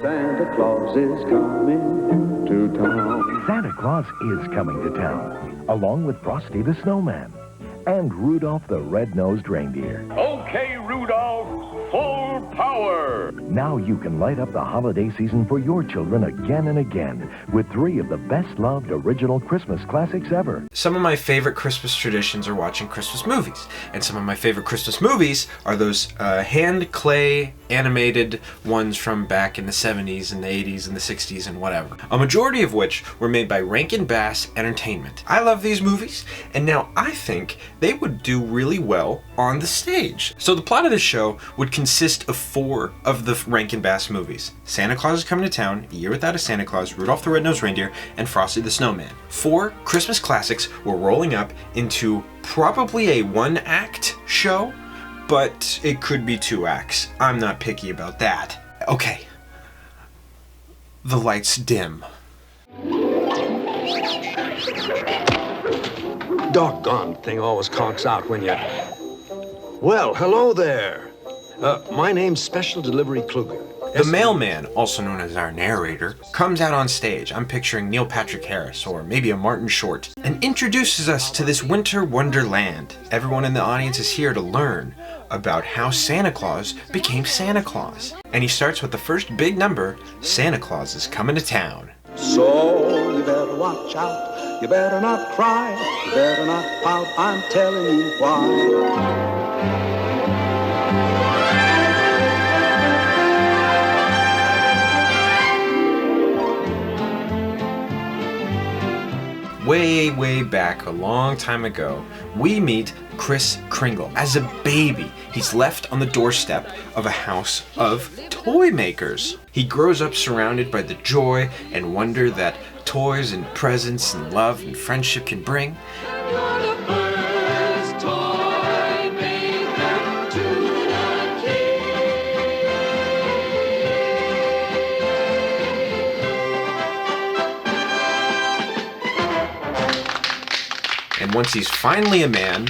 Santa Claus is coming to town. Santa Claus is coming to town, along with Frosty the Snowman and Rudolph the Red-Nosed Reindeer. Okay, Rudolph, full power! Now you can light up the holiday season for your children again and again with 3 of the best-loved original Christmas classics ever. Some of my favorite Christmas traditions are watching Christmas movies, and some of my favorite Christmas movies are those hand clay animated ones from back in the 70s and the 80s and the 60s and whatever. A majority of which were made by Rankin Bass Entertainment. I love these movies, and now I think they would do really well on the stage. So the plot of this show would consist of 4 of the Rankin Bass movies. Santa Claus is Coming to Town, A Year Without a Santa Claus, Rudolph the Red-Nosed Reindeer, and Frosty the Snowman. 4 Christmas classics were rolling up into probably a 1-act show, but it could be 2 acts. I'm not picky about that. Okay. The lights dim. Doggone thing always conks out when you... Well, hello there. My name's Special Delivery Kluger. The mailman, also known as our narrator, comes out on stage. I'm picturing Neil Patrick Harris or maybe a Martin Short, and introduces us to this winter wonderland. Everyone in the audience is here to learn about how Santa Claus became Santa Claus. And he starts with the first big number, Santa Claus is Coming to Town. So you better watch out, you better not cry, you better not pout, I'm telling you why. Way, way back, a long time ago, we meet Kris Kringle. As a baby, he's left on the doorstep of a house of toy makers. He grows up surrounded by the joy and wonder that toys and presents and love and friendship can bring. And once he's finally a man,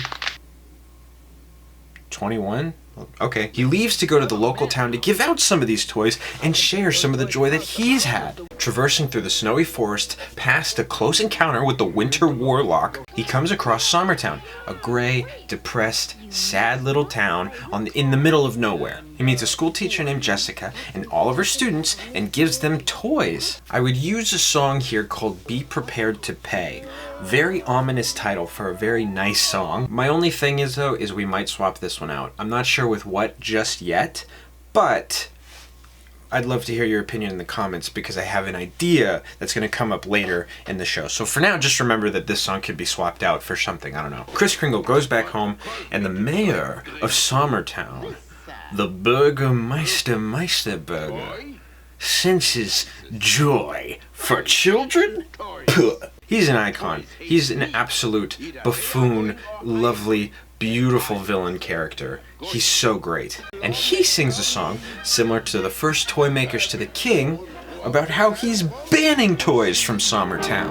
21? Okay. He leaves to go to the local town to give out some of these toys and share some of the joy that he's had. Traversing through the snowy forest past a close encounter with the Winter Warlock, he comes across Summertown, a gray, depressed, sad little town in the middle of nowhere. He meets a school teacher named Jessica and all of her students and gives them toys. I would use a song here called Be Prepared to Pay. Very ominous title for a very nice song. My only thing is though, is we might swap this one out. I'm not sure with what just yet, but I'd love to hear your opinion in the comments because I have an idea that's going to come up later in the show. So for now, just remember that this song could be swapped out for something, I don't know. Kris Kringle goes back home and the mayor of Summertown, the Burgermeister Meisterburger, senses joy for children? Puh. He's an icon. He's an absolute buffoon, lovely, beautiful villain character. He's so great. And he sings a song similar to the first toy makers to the king about how he's banning toys from Summertown.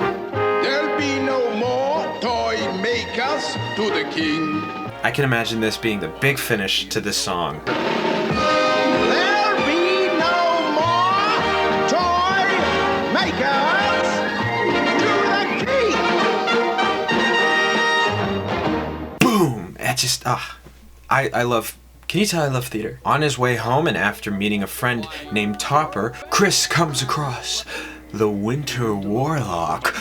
There'll be no more toy makers to the king. I can imagine this being the big finish to this song. There'll be no more toy makers to the king. Boom! That just, I love, can you tell I love theater? On his way home and after meeting a friend named Topper, Kris comes across the Winter Warlock.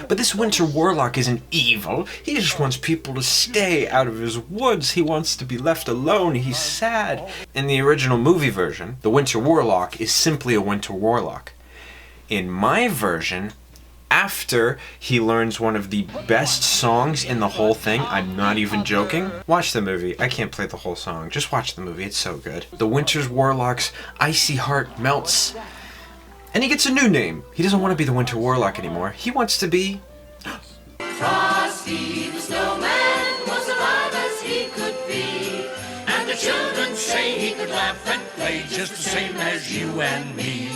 But this Winter Warlock isn't evil. He just wants people to stay out of his woods. He wants to be left alone. He's sad. In the original movie version, the Winter Warlock is simply a Winter Warlock. In my version, after he learns one of the best songs in the whole thing, I'm not even joking. Watch the movie. I can't play the whole song. Just watch the movie. It's so good. The Winter Warlock's icy heart melts. And he gets a new name. He doesn't want to be the Winter Warlock anymore. He wants to be... Frosty the Snowman was alive as he could be, and the children say he could laugh and play just the same as you and me.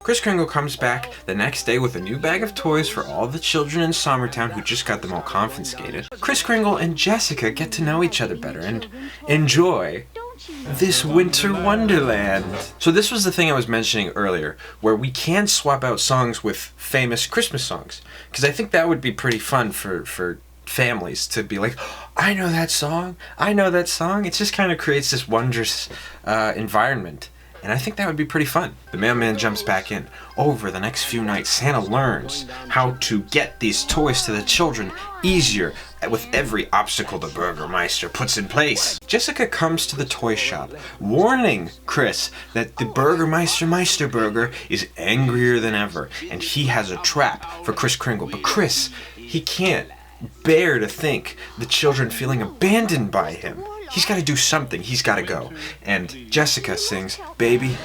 Kris Kringle comes back the next day with a new bag of toys for all the children in Summertown who just got them all confiscated. Kris Kringle and Jessica get to know each other better and enjoy this winter wonderland. So this was the thing I was mentioning earlier, where we can swap out songs with famous Christmas songs, because I think that would be pretty fun for families to be like, I know that song, I know that song. It just kind of creates this wondrous environment. And I think that would be pretty fun. The mailman jumps back in. Over the next few nights, Santa learns how to get these toys to the children easier with every obstacle the Burgermeister puts in place. Jessica comes to the toy shop, warning Chris that the Burgermeister Meisterburger is angrier than ever, and he has a trap for Kris Kringle. But Chris, he can't bear to think the children feeling abandoned by him. He's got to do something. He's got to go. And Jessica sings, "Baby,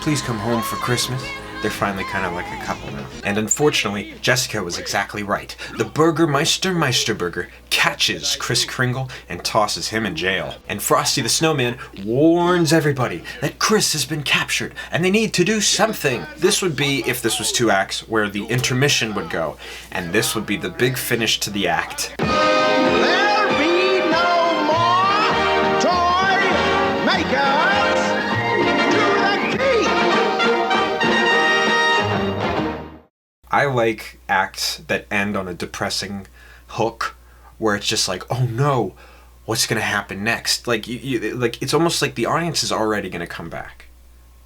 please come home for Christmas." They're finally kind of like a couple now. And unfortunately, Jessica was exactly right. The Burgermeister Meisterburger catches Kris Kringle and tosses him in jail. And Frosty the Snowman warns everybody that Chris has been captured and they need to do something. This would be, if this was 2 acts, where the intermission would go. And this would be the big finish to the act. There'll be no more toy makers to the key. I like acts that end on a depressing hook, where it's just like, oh no, what's gonna happen next? Like like it's almost like the audience is already gonna come back,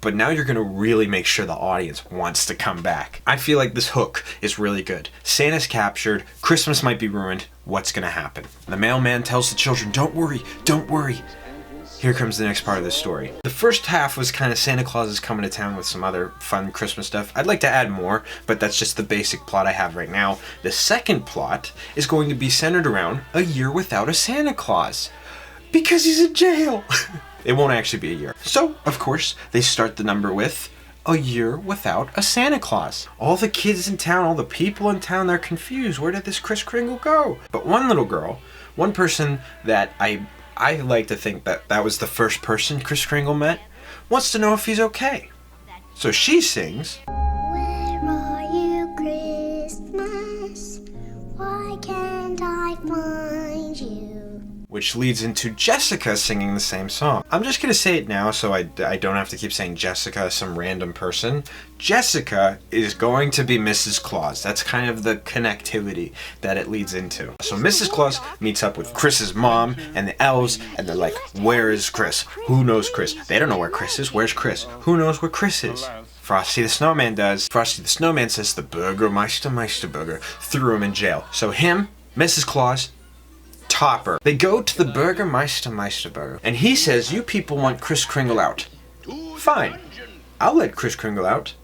but now you're gonna really make sure the audience wants to come back. I feel like this hook is really good. Santa's captured, Christmas might be ruined. What's gonna happen? The mailman tells the children, don't worry, don't worry. Here comes the next part of the story. The first half was kind of Santa Claus is coming to town with some other fun Christmas stuff. I'd like to add more, but that's just the basic plot I have right now. The second plot is going to be centered around a year without a Santa Claus, because he's in jail. It won't actually be a year. So, of course, they start the number with a year without a Santa Claus. All the kids in town, all the people in town, they're confused. Where did this Kris Kringle go? But one little girl, one person that I like to think that was the first person Kris Kringle met, wants to know if he's okay. So she sings, Where are you, Christmas? Why can't I find you? which leads into Jessica singing the same song. I'm just gonna say it now so I don't have to keep saying Jessica, some random person. Jessica is going to be Mrs. Claus. That's kind of the connectivity that it leads into. So Mrs. Claus meets up with Chris's mom and the elves, and they're like, where is Chris? Who knows Chris? They don't know where Chris is. Where's Chris? Who knows where Chris is? Frosty the Snowman does. Frosty the Snowman says the Burgermeister Meisterburger threw him in jail. So him, Mrs. Claus, Topper. They go to the Burgermeister Meisterburger, and he says, you people want Kris Kringle out. Fine. I'll let Kris Kringle out.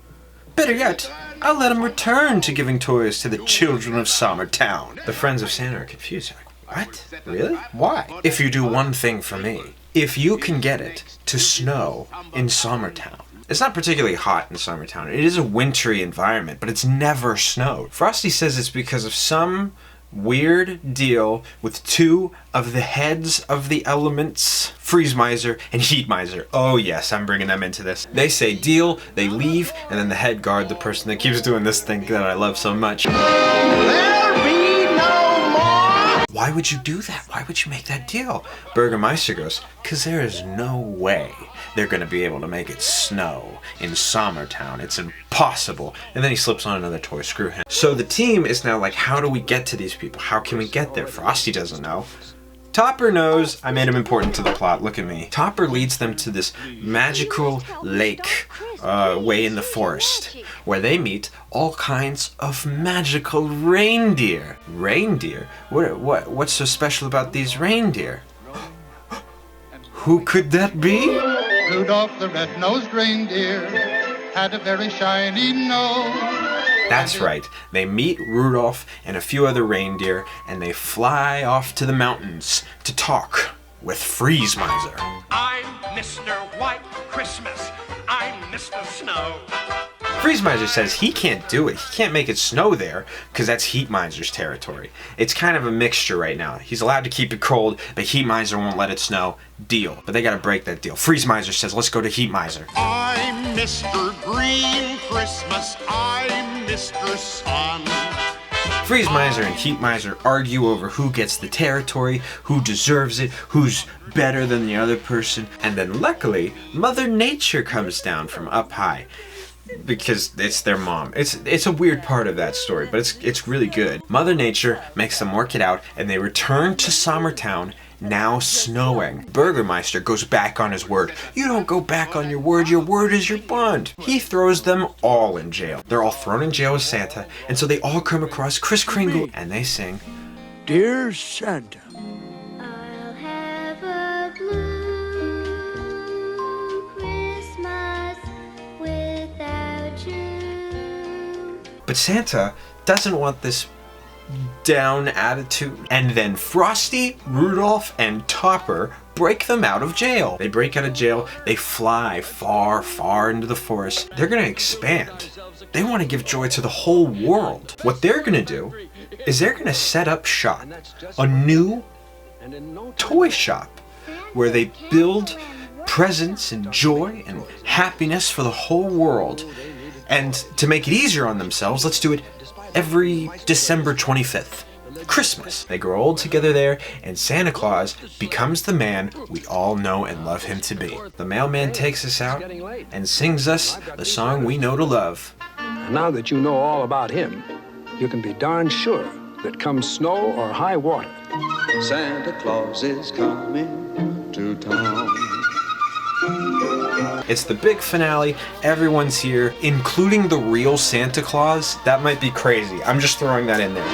Better yet, I'll let him return to giving toys to the children of Summertown. The friends of Santa are confused. They're like, what? Really? Why? If you do one thing for me, if you can get it to snow in Summertown. It's not particularly hot in Summertown. It is a wintry environment, but it's never snowed. Frosty says it's because of some weird deal with two of the heads of the elements, Freeze Miser and Heat Miser. Oh yes, I'm bringing them into this. They say deal, they leave, and then the head guard, the person that keeps doing this thing that I love so much. There'll be no more. Why would you do that? Why would you make that deal? Burgermeister goes, because there is no way they're going to be able to make it snow in Summertown. It's impossible. And then he slips on another toy, screw him. So the team is now like, how do we get to these people? How can we get there? Frosty doesn't know. Topper knows. I made him important to the plot. Look at me. Topper leads them to this magical lake way in the forest, where they meet all kinds of magical reindeer. Reindeer? What's so special about these reindeer? Who could that be? Rudolph the red-nosed reindeer had a very shiny nose. That's right. They meet Rudolph and a few other reindeer, and they fly off to the mountains to talk with Freeze Miser. I'm Mr. White Christmas. I'm Mr. Snow. Freeze Miser says he can't do it. He can't make it snow there because that's Heat Miser's territory. It's kind of a mixture right now. He's allowed to keep it cold, but Heat Miser won't let it snow. Deal. But they gotta break that deal. Freeze Miser says, let's go to Heat Miser. I'm Mr. Green Christmas. I'm Mr. Sun. Freeze Miser and Heat Miser argue over who gets the territory, who deserves it, who's better than the other person, and then luckily, Mother Nature comes down from up high. Because it's their mom. It's a weird part of that story, but it's really good. Mother Nature makes them work it out, and they return to Sommertown, now snowing. Burgermeister goes back on his word. You don't go back on your word is your bond. He throws them all in jail. They're all thrown in jail with Santa, and so they all come across Kris Kringle, and they sing, Dear Santa, I'll have a blue Christmas without you. but Santa doesn't want this down attitude. And then Frosty, Rudolph, and Topper break them out of jail. They break out of jail, they fly far, far into the forest. They're gonna expand. They want to give joy to the whole world. What they're gonna do is they're gonna set up shop, a new toy shop, where they build presents and joy and happiness for the whole world. And to make it easier on themselves, let's do it every December 25th. Christmas. They grow old together there, and Santa Claus becomes the man we all know and love him to be. The mailman takes us out and sings us the song we know to love. And now that you know all about him, you can be darn sure that come snow or high water, Santa Claus is coming to town. It's the big finale. Everyone's here, including the real Santa Claus. That might be crazy. I'm just throwing that in there.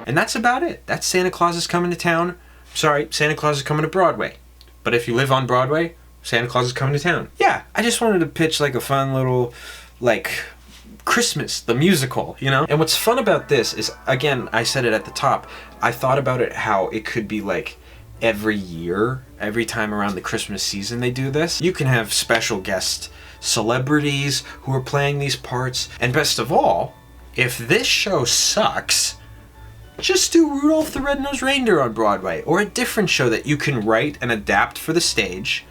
And that's about it. That's Santa Claus is coming to town. Sorry, Santa Claus is coming to Broadway. But if you live on Broadway, Santa Claus is coming to town. Yeah, I just wanted to pitch like a fun little, like, Christmas, the musical, you know? And what's fun about this is, again, I said it at the top, I thought about it how it could be like every year, every time around the Christmas season they do this. You can have special guest celebrities who are playing these parts. And best of all, if this show sucks, just do Rudolph the Red-Nosed Reindeer on Broadway, or a different show that you can write and adapt for the stage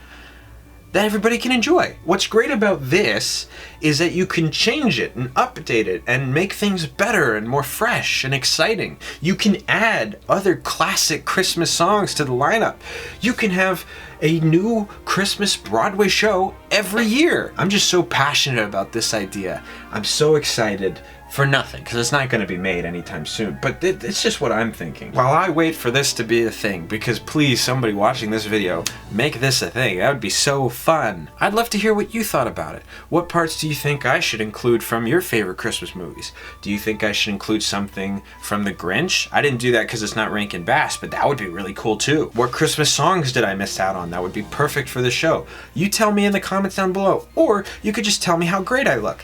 that everybody can enjoy. What's great about this is that you can change it and update it and make things better and more fresh and exciting. You can add other classic Christmas songs to the lineup. You can have a new Christmas Broadway show every year. I'm just so passionate about this idea. I'm so excited for nothing, because it's not going to be made anytime soon. But it's just what I'm thinking. While I wait for this to be a thing, because please, somebody watching this video, make this a thing. That would be so fun. I'd love to hear what you thought about it. What parts do you think I should include from your favorite Christmas movies? Do you think I should include something from The Grinch? I didn't do that because it's not Rankin Bass, but that would be really cool too. What Christmas songs did I miss out on? That would be perfect for the show. You tell me in the comments down below, or you could just tell me how great I look.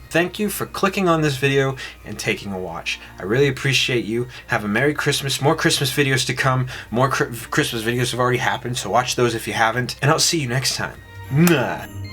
Thank you for clicking on this video and taking a watch. I really appreciate you. Have a Merry Christmas. More Christmas videos to come. More Christmas videos have already happened, so watch those if you haven't. And I'll see you next time. Mwah.